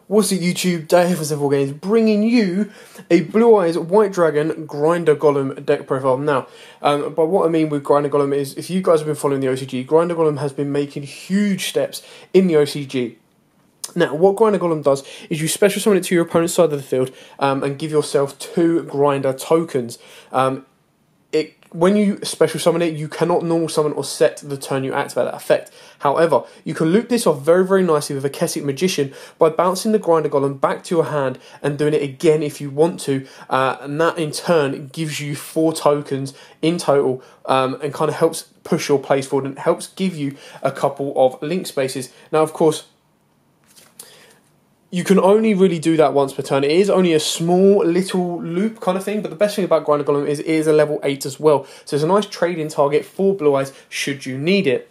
What's it, YouTube? Dave from Zephyr Games, bringing you a Blue Eyes White Dragon Grinder Golem deck profile. Now, but what I mean with Grinder Golem is, if you guys have been following the OCG, Grinder Golem has been making huge steps in the OCG. Now, what Grinder Golem does is you special summon it to your opponent's side of the field and give yourself 2 Grinder tokens. When you special summon it, you cannot normal summon or set the turn you activate that effect. However, you can loop this off very, very nicely with a Kesset Magician by bouncing the Grinder Golem back to your hand and doing it again if you want to. And that in turn gives you 4 tokens in total and kind of helps push your plays forward and helps give you a couple of link spaces. Now, of course, you can only really do that once per turn. It is only a small little loop kind of thing, but the best thing about Grinder Golem is it is a level 8 as well. So it's a nice trade-in target for Blue Eyes should you need it.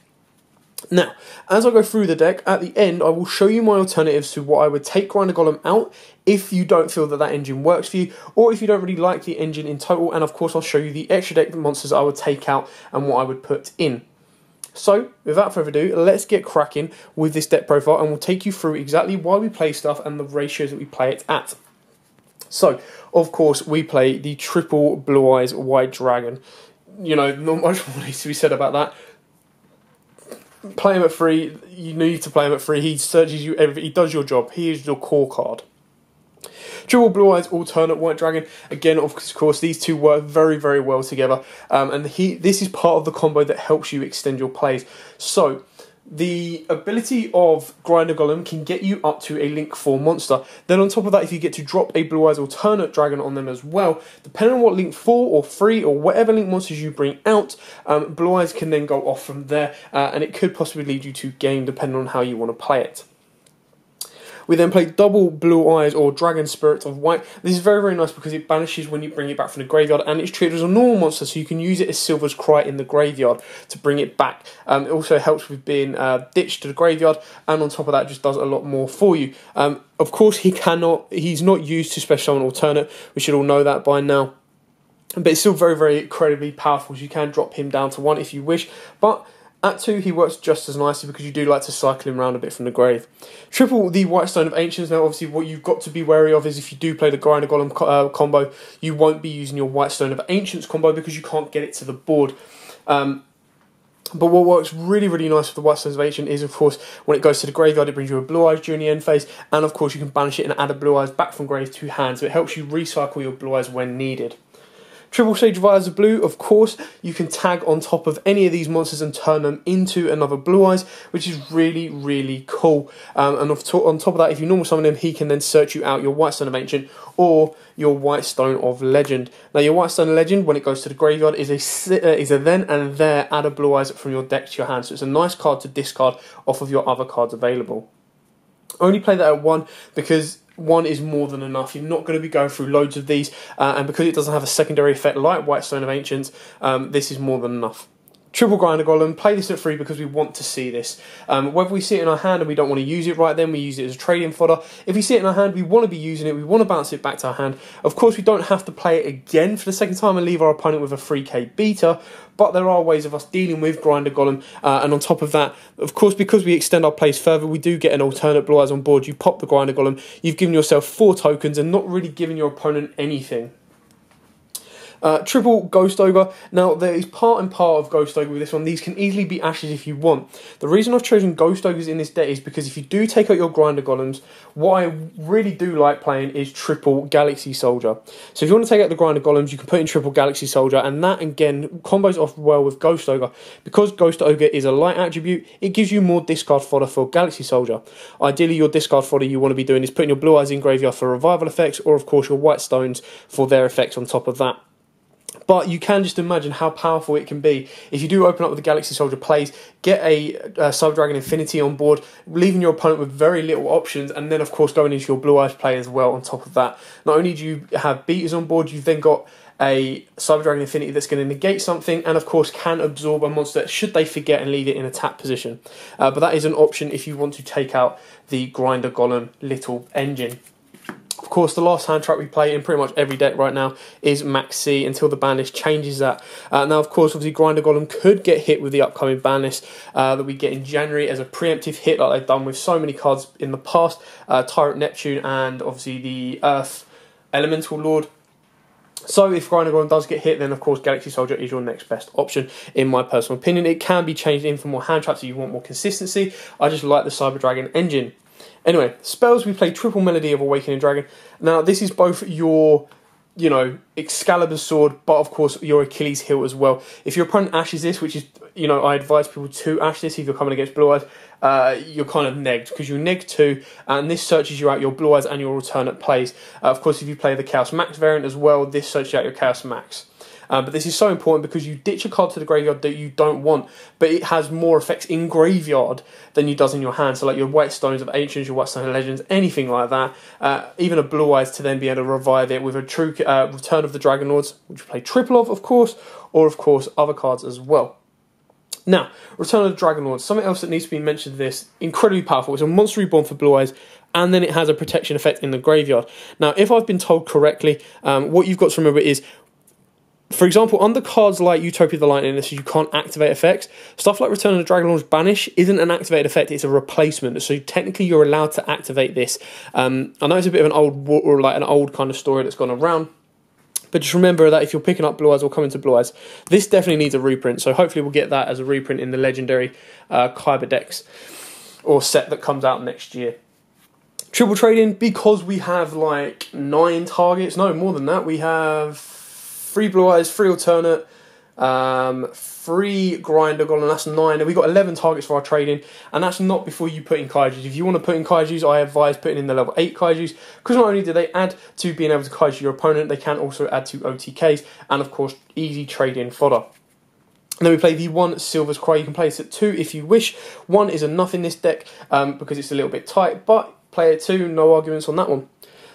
Now, as I go through the deck, at the end I will show you my alternatives to what I would take Grinder Golem out if you don't feel that that engine works for you, or if you don't really like the engine in total, and of course I'll show you the extra deck monsters I would take out and what I would put in. So, without further ado, let's get cracking with this deck profile and we'll take you through exactly why we play stuff and the ratios that we play it at. So, of course, we play the triple Blue Eyes White Dragon. You know, not much more needs to be said about that. Play him at 3, you need to play him at 3, he searches you everything, he does your job, he is your core card. Triple Blue Eyes alternate White Dragon. Again, of course, these two work very, very well together. And this is part of the combo that helps you extend your plays. So, the ability of Grinder Golem can get you up to a Link 4 monster. Then on top of that, if you get to drop a Blue Eyes alternate dragon on them as well, depending on what Link 4 or 3 or whatever Link monsters you bring out, Blue Eyes can then go off from there. And it could possibly lead you to game depending on how you want to play it. We then play double Blue Eyes or Dragon Spirit of White. This is very, very nice because it banishes when you bring it back from the graveyard, and it's treated as a normal monster, so you can use it as Silver's Cry in the graveyard to bring it back. It also helps with being ditched to the graveyard, and on top of that, just does a lot more for you. Of course, he's not used to special summon alternate. We should all know that by now. But it's still very, very incredibly powerful, so you can drop him down to 1 if you wish. But at 2, he works just as nicely because you do like to cycle him around a bit from the grave. Triple the White Stone of Ancients. Now, obviously, what you've got to be wary of is if you do play the Grinder Golem combo, you won't be using your White Stone of Ancients combo because you can't get it to the board. But what works really, really nice with the White Stones of Ancient is, of course, when it goes to the graveyard, it brings you a Blue Eyes during the end phase, and of course, you can banish it and add a Blue Eyes back from grave to hand, so it helps you recycle your Blue Eyes when needed. Triple Sage of Eyes of Blue, of course, you can tag on top of any of these monsters and turn them into another Blue Eyes, which is really, really cool. And on top of that, if you normal summon him, he can then search you out your White Stone of Ancient or your White Stone of Legend. Now, your White Stone of Legend, when it goes to the graveyard, is a then and there add a Blue Eyes from your deck to your hand. So it's a nice card to discard off of your other cards available. Only play that at 1 because 1 is more than enough. You're not going to be going through loads of these, and because it doesn't have a secondary effect like White Stone of Ancients, this is more than enough. Triple Grinder Golem, play this at 3 because we want to see this. Whether we see it in our hand and we don't want to use it right then, we use it as a trade-in fodder. If we see it in our hand, we want to be using it, we want to bounce it back to our hand. Of course, we don't have to play it again for the second time and leave our opponent with a 3k beta, but there are ways of us dealing with Grinder Golem, and on top of that, of course, because we extend our plays further, we do get an alternate Blue Eyes on board. You pop the Grinder Golem, you've given yourself 4 tokens and not really giving your opponent anything. Triple Ghost Ogre. Now, there is part and part of Ghost Ogre with this one. These can easily be ashes if you want. The reason I've chosen Ghost Ogres in this deck is because if you do take out your Grinder Golems, what I really do like playing is triple Galaxy Soldier. So if you want to take out the Grinder Golems, you can put in triple Galaxy Soldier, and that, again, combos off well with Ghost Ogre. Because Ghost Ogre is a light attribute, it gives you more discard fodder for Galaxy Soldier. Ideally, your discard fodder you want to be doing is putting your Blue Eyes in graveyard for revival effects, or of course your White Stones for their effects on top of that. But you can just imagine how powerful it can be. If you do open up with the Galaxy Soldier plays, get a Sub-Dragon Infinity on board, leaving your opponent with very little options, and then of course going into your Blue Eyes play as well on top of that. Not only do you have beaters on board, you've then got a Sub-Dragon Infinity that's going to negate something, and of course can absorb a monster should they forget and leave it in attack position. But that is an option if you want to take out the Grinder Golem little engine. Of course, the last hand trap we play in pretty much every deck right now is Max C until the ban list changes that. Now, of course, obviously, Grinder Golem could get hit with the upcoming ban list that we get in January as a preemptive hit, like they've done with so many cards in the past. Tyrant Neptune and obviously the Earth Elemental Lord. So if Grinder Golem does get hit, then of course Galaxy Soldier is your next best option, in my personal opinion. It can be changed in for more hand traps if you want more consistency. I just like the Cyber Dragon engine. Anyway, spells, we play Triple Melody of Awakening Dragon. Now, this is both your, you know, Excalibur sword, but of course your Achilles heel as well. If your opponent ashes this, which is, you know, I advise people to ash this if you're coming against Blue Eyes, you're kind of negged, because you neg 2, and this searches you out your Blue Eyes and your alternate plays. Of course, if you play the Chaos Max variant as well, this searches out your Chaos Max. But this is so important because you ditch a card to the graveyard that you don't want, but it has more effects in graveyard than you does in your hand. So like your White Stones of Ancients, your White Stone of Legends, anything like that. Even a Blue Eyes to then be able to revive it with a true Return of the Dragon Lords, which you play triple of course, or of course other cards as well. Now, Return of the Dragon Lords, something else that needs to be mentioned, this incredibly powerful. It's a monster reborn for Blue Eyes, and then it has a protection effect in the graveyard. Now, if I've been told correctly, what you've got to remember is, for example, under cards like Utopia the Lightning, you can't activate effects. Stuff like Return of the Dragon Lord's Banish isn't an activated effect, it's a replacement. So technically you're allowed to activate this. I know it's a bit of an old kind of story that's gone around, but just remember that if you're picking up Blue Eyes or coming to Blue Eyes, this definitely needs a reprint. So hopefully we'll get that as a reprint in the legendary Kyber decks or set that comes out next year. Triple trading, because we have like 9 targets, no more than that, we have 3 Blue Eyes, 3 alternate, 3 Grinder Golem, that's 9. And we've got 11 targets for our trading, and that's not before you put in Kaijus. If you want to put in Kaijus, I advise putting in the level 8 Kaijus, because not only do they add to being able to Kaiju your opponent, they can also add to OTKs, and of course, easy trade-in fodder. And then we play the 1 Silver's Cry. You can play this at 2 if you wish. 1 is enough in this deck because it's a little bit tight, but play at 2, no arguments on that one.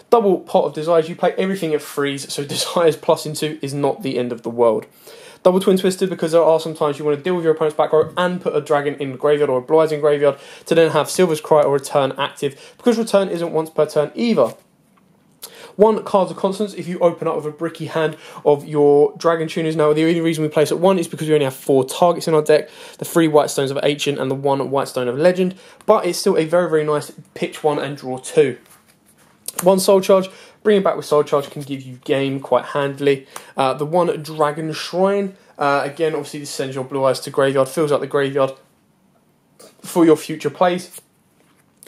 Double Pot of Desires, you play everything at freeze, so Desires plus into is not the end of the world. Double Twin Twisted, because there are some times you want to deal with your opponent's back row and put a dragon in graveyard or a Blue Eyes in graveyard to then have Silver's Cry or Return active, because Return isn't once per turn either. 1 Cards of Constance, if you open up with a bricky hand of your Dragon Tuners. Now, the only reason we place at 1 is because we only have 4 targets in our deck, the 3 White Stones of Ancient and the 1 White Stone of Legend, but it's still a very, very nice pitch 1 and draw 2. 1 Soul Charge, bringing back with Soul Charge can give you game quite handily. The 1 Dragon Shrine, again, obviously this sends your Blue Eyes to graveyard, fills up the graveyard for your future plays.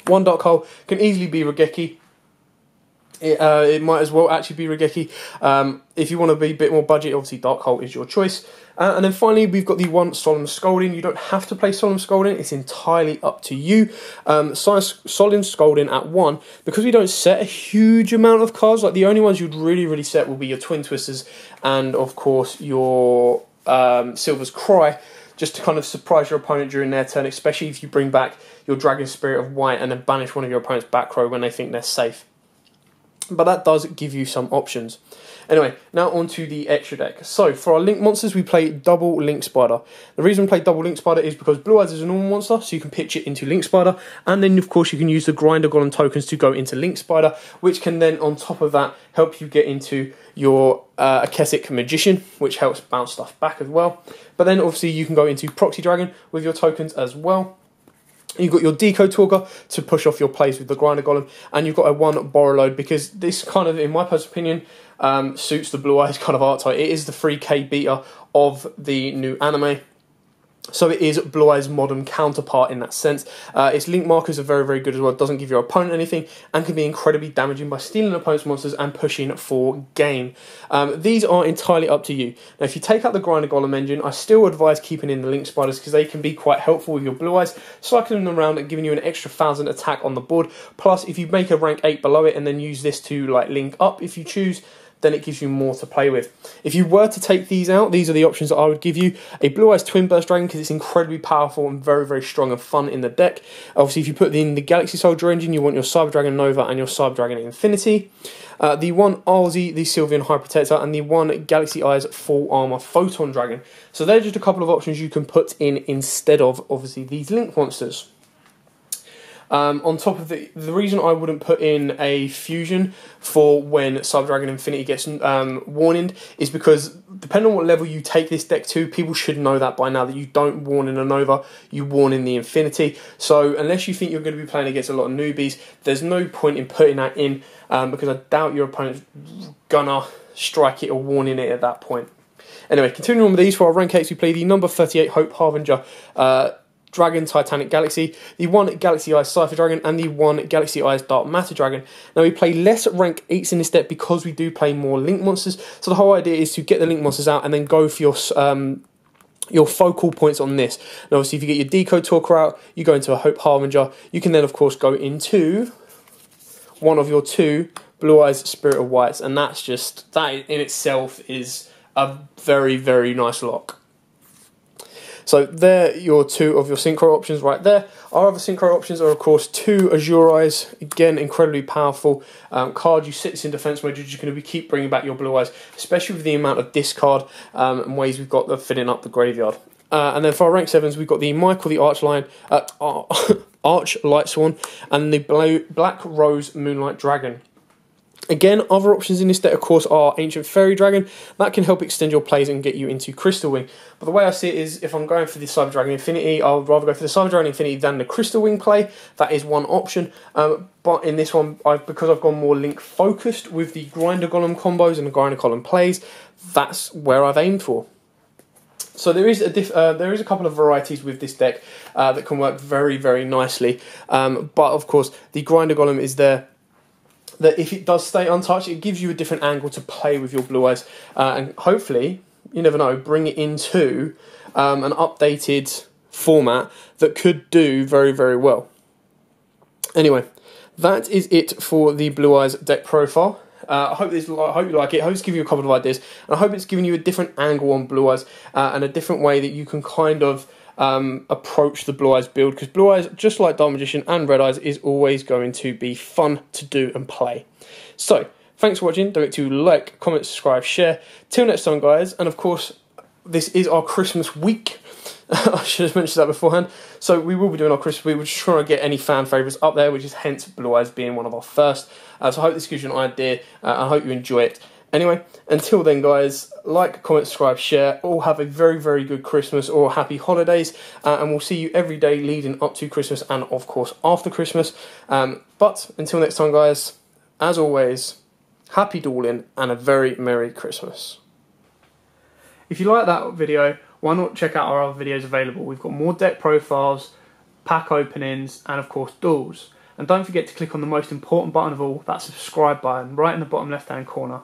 1 Dark Hole can easily be Regeki. It might as well actually be Regeki. If you want to be a bit more budget, obviously Dark Hole is your choice. And then finally, we've got the 1 Solemn Scolding. You don't have to play Solemn Scolding, it's entirely up to you. Solemn Scolding at 1, because we don't set a huge amount of cards, like the only ones you'd really set will be your Twin Twisters and, of course, your Silver's Cry, just to kind of surprise your opponent during their turn, especially if you bring back your Dragon Spirit of White and then banish one of your opponent's back row when they think they're safe. But that does give you some options. Anyway, now on to the extra deck. So, for our Link monsters, we play double Link Spider. The reason we play double Link Spider is because Blue Eyes is a normal monster, so you can pitch it into Link Spider, and then, of course, you can use the Grinder Golem tokens to go into Link Spider, which can then, on top of that, help you get into your Akeshic Magician, which helps bounce stuff back as well. But then, obviously, you can go into Proxy Dragon with your tokens as well. You've got your Decode Talker to push off your plays with the Grinder Golem, and you've got a 1 Borrow Load, because this kind of, in my personal opinion, suits the Blue Eyes kind of art type. It is the 3k beater of the new anime. So it is Blue Eyes' modern counterpart in that sense. Its link markers are very, very good as well. It doesn't give your opponent anything and can be incredibly damaging by stealing opponent's monsters and pushing for game. These are entirely up to you. Now, if you take out the Grinder Golem engine, I still advise keeping in the Link Spiders because they can be quite helpful with your Blue Eyes, cycling them around and giving you an extra 1,000 attack on the board. Plus, if you make a rank 8 below it and then use this to like link up if you choose, then it gives you more to play with. If you were to take these out, these are the options that I would give you. A Blue Eyes Twin Burst Dragon, because it's incredibly powerful and very, very strong and fun in the deck. Obviously, if you put in the Galaxy Soldier engine, you want your Cyber Dragon Nova and your Cyber Dragon Infinity. The 1 Arlzy, the Sylveon High Protector, and the 1 Galaxy Eyes Full Armor Photon Dragon. So they're just a couple of options you can put in instead of, obviously, these Link monsters. On top of the reason I wouldn't put in a fusion for when Sub-Dragon Infinity gets warninged is because depending on what level you take this deck to, people should know that by now that you don't warn in a Nova, you warn in the Infinity. So unless you think you're going to be playing against a lot of newbies, there's no point in putting that in because I doubt your opponent's gonna strike it or warn in it at that point. Anyway, continuing on with these, for our rank 8s, we play the number 38 Hope Harbinger Dragon Titanic Galaxy, the 1 Galaxy Eyes Cypher Dragon, and the 1 Galaxy Eyes Dark Matter Dragon. Now, we play less rank 8s in this deck because we do play more Link Monsters, so the whole idea is to get the Link Monsters out and then go for your focal points on this. And obviously, if you get your Decode Talker out, you go into a Hope Harbinger. You can then, of course, go into one of your 2 Blue Eyes Spirit of Whites, and that in itself is a very, very nice lock. So there, your 2 of your synchro options right there. Our other synchro options are, of course, 2 Azure Eyes. Again, incredibly powerful card. You sit this in defense mode, you're just going to keep bringing back your Blue Eyes, especially with the amount of discard and ways we've got of filling up the graveyard. And then for our rank 7s, we've got the Michael the Arch Light Swan and the Black Rose Moonlight Dragon. Again, other options in this deck, of course, are Ancient Fairy Dragon. That can help extend your plays and get you into Crystal Wing. But the way I see it is, if I'm going for the Cyber Dragon Infinity, I'll rather go for the Cyber Dragon Infinity than the Crystal Wing play. That is one option. But in this one, because I've gone more Link focused with the Grinder Golem combos and the Grinder Golem plays, that's where I've aimed for. So there is a couple of varieties with this deck that can work very, very nicely. But of course, the Grinder Golem is there. That if it does stay untouched, it gives you a different angle to play with your Blue Eyes, and hopefully, you never know, bring it into an updated format that could do very, very well. Anyway, that is it for the Blue Eyes deck profile. I hope you like it. I hope it's given you a couple of ideas, and I hope it's given you a different angle on Blue Eyes and a different way that you can kind of approach the Blue Eyes build, because Blue Eyes, just like Dark Magician and Red Eyes, is always going to be fun to do and play. So, thanks for watching. Don't forget to like, comment, subscribe, share. Till next time, guys. And of course, this is our Christmas week. I should have mentioned that beforehand. So we will be doing our Christmas week. We're just trying to get any fan favourites up there, which is hence Blue Eyes being one of our first. So I hope this gives you an idea. I hope you enjoy it. Anyway, until then, guys, like, comment, subscribe, share. All have a very, very good Christmas or happy holidays. And we'll see you every day leading up to Christmas and, of course, after Christmas. But until next time, guys, as always, happy dueling and a very Merry Christmas. If you like that video, why not check out our other videos available? We've got more deck profiles, pack openings, and, of course, duels. And don't forget to click on the most important button of all, that subscribe button, right in the bottom left-hand corner.